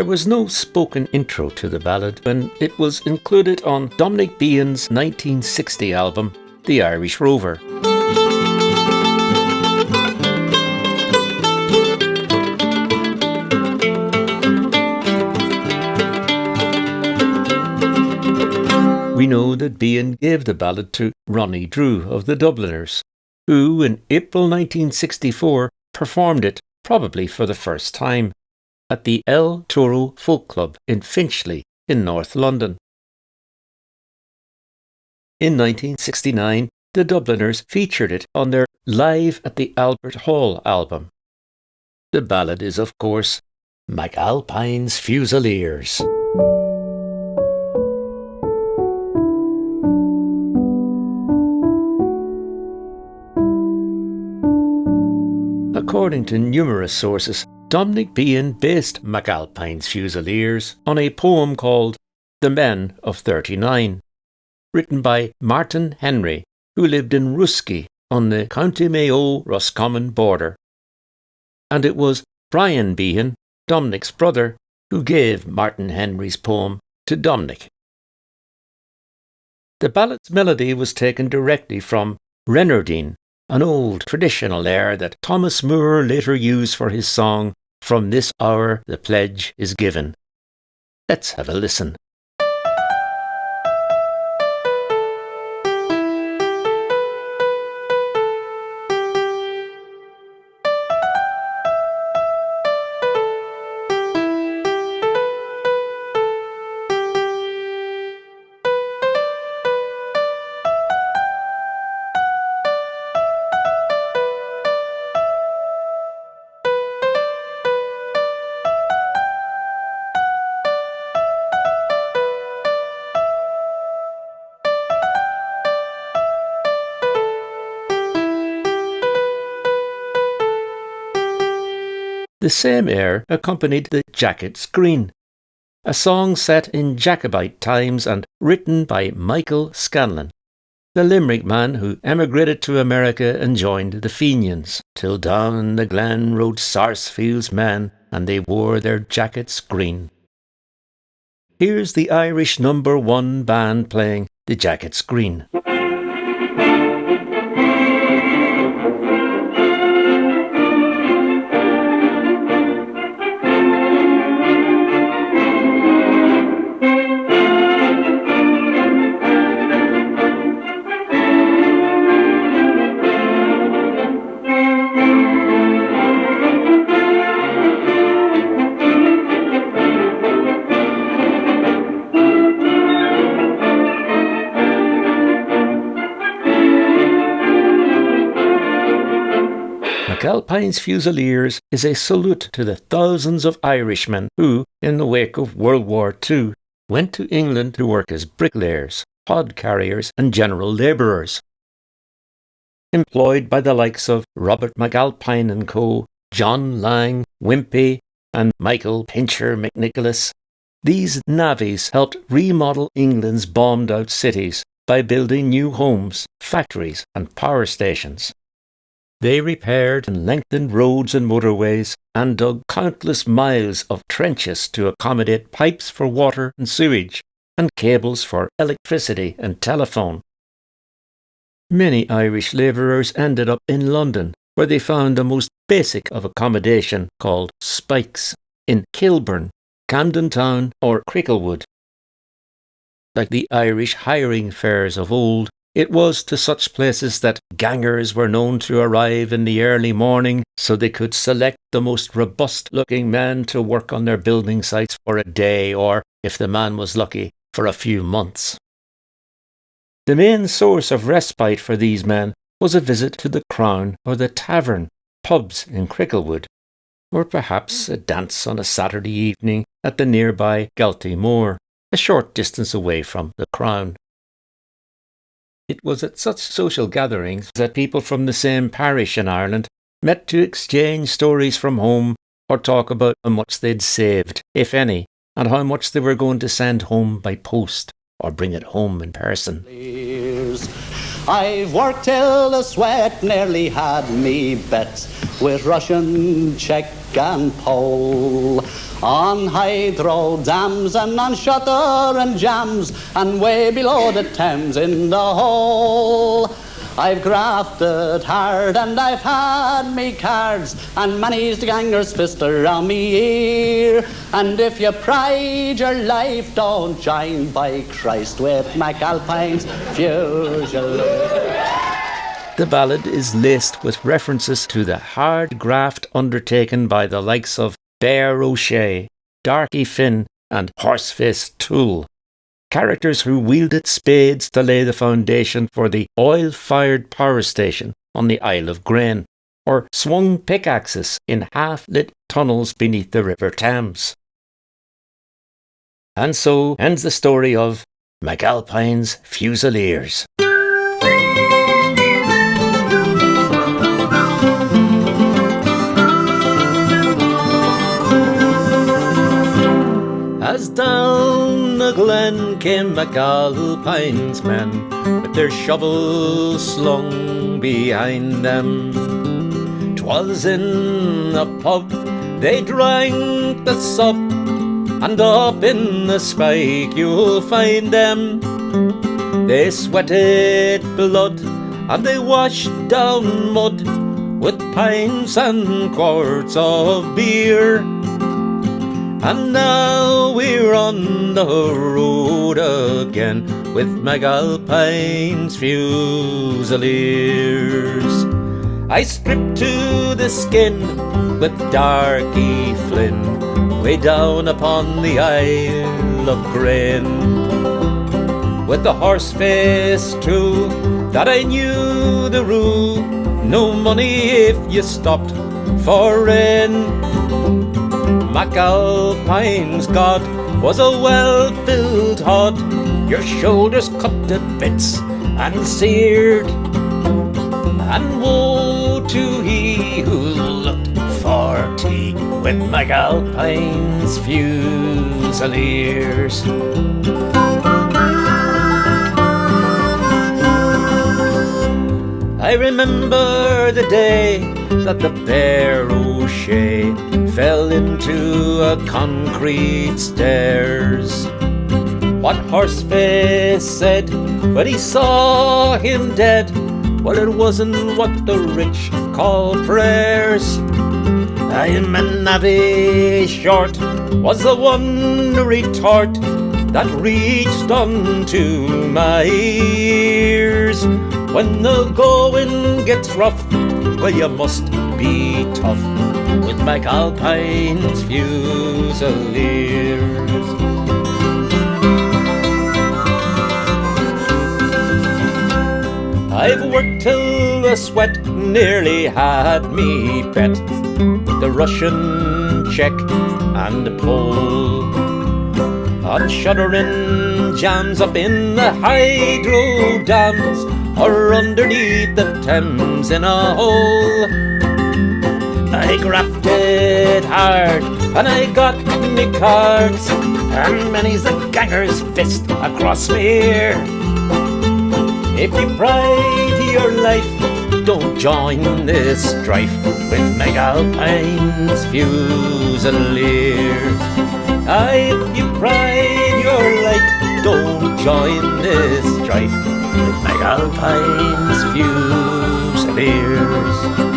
There was no spoken intro to the ballad when it was included on Dominic Behan's 1960 album, The Irish Rover. We know that Behan gave the ballad to Ronnie Drew of the Dubliners, who in April 1964 performed it, probably for the first time, at the El Toro Folk Club in Finchley in North London. In 1969, the Dubliners featured it on their Live at the Albert Hall album. The ballad is, of course, McAlpine's Fusiliers. According to numerous sources, Dominic Behan based McAlpine's Fusiliers on a poem called The Men of 39, written by Martin Henry, who lived in Ruskey on the County Mayo-Roscommon border. And it was Brian Behan, Dominic's brother, who gave Martin Henry's poem to Dominic. The ballad's melody was taken directly from Renardine, an old traditional air that Thomas Moore later used for his song From This Hour the Pledge is Given. Let's have a listen. The same air accompanied the Jacket's Green, a song set in Jacobite times and written by Michael Scanlon, the Limerick man who emigrated to America and joined the Fenians, till down the glen rode Sarsfield's men, and they wore their jackets green. Here's the Irish #1 band playing the Jacket's Green. McAlpine's Fusiliers is a salute to the thousands of Irishmen who, in the wake of World War II, went to England to work as bricklayers, hod carriers and general labourers. Employed by the likes of Robert McAlpine and Co., John Lang, Wimpy and Michael Pincher McNicholas, these navvies helped remodel England's bombed-out cities by building new homes, factories and power stations. They repaired and lengthened roads and motorways and dug countless miles of trenches to accommodate pipes for water and sewage and cables for electricity and telephone. Many Irish labourers ended up in London, where they found the most basic of accommodation called spikes in Kilburn, Camden Town or Cricklewood. Like the Irish hiring fairs of old, it was to such places that gangers were known to arrive in the early morning so they could select the most robust-looking men to work on their building sites for a day or, if the man was lucky, for a few months. The main source of respite for these men was a visit to the Crown or the Tavern, pubs in Cricklewood, or perhaps a dance on a Saturday evening at the nearby Galtee Moor, a short distance away from the Crown. It was at such social gatherings that people from the same parish in Ireland met to exchange stories from home or talk about how much they'd saved, if any, and how much they were going to send home by post or bring it home in person. I've worked till the sweat nearly had me bet with Russian, Czech and Pole. on hydro dams and on shutter and jams, and way below the Thames in the hole. I've grafted hard and I've had me cards, and many's the ganger's fist around me ear. And if you pride your life, don't join by Christ with McAlpine's Fusiliers. The ballad is laced with references to the hard graft undertaken by the likes of Bear O'Shea, Darky Finn and Horseface Toole, characters who wielded spades to lay the foundation for the oil-fired power station on the Isle of Grain, or swung pickaxes in half-lit tunnels beneath the River Thames. And so ends the story of McAlpine's Fusiliers. As down the glen came McAlpine's men, with their shovels slung behind them. 'Twas in a pub they drank the sup, and up in the spike you'll find them. They sweated blood and they washed down mud with pints and quarts of beer. And now we're on the road again with McAlpine's Fusiliers. I stripped to the skin with Darky Flynn, way down upon the Isle of Grain. With the Horseface too, that I knew the rule, no money if you stopped for rain. McAlpine's God was a well-filled hod, your shoulders cut to bits and seared. And woe to he who looked for tea with McAlpine's Fusiliers. I remember the day that the Bear O'Shea fell into a concrete stairs. What Horseface said when he saw him dead, well, it wasn't what the rich call prayers. I'm a navvy short was the one retort that reached unto my ears. When the going gets rough, well, you must be tough with McAlpine's Fusiliers. I've worked till the sweat nearly had me bet with the Russian check and the pull, on shuddering jams up in the hydro dams, or underneath the Thames in a hole. I grafted hard and I got me cards, and many's the ganger's fist across me ear. If you pride your life, don't join this strife with McAlpine's Fusiliers. If you pride your life, don't join this strife with McAlpine's Fusiliers.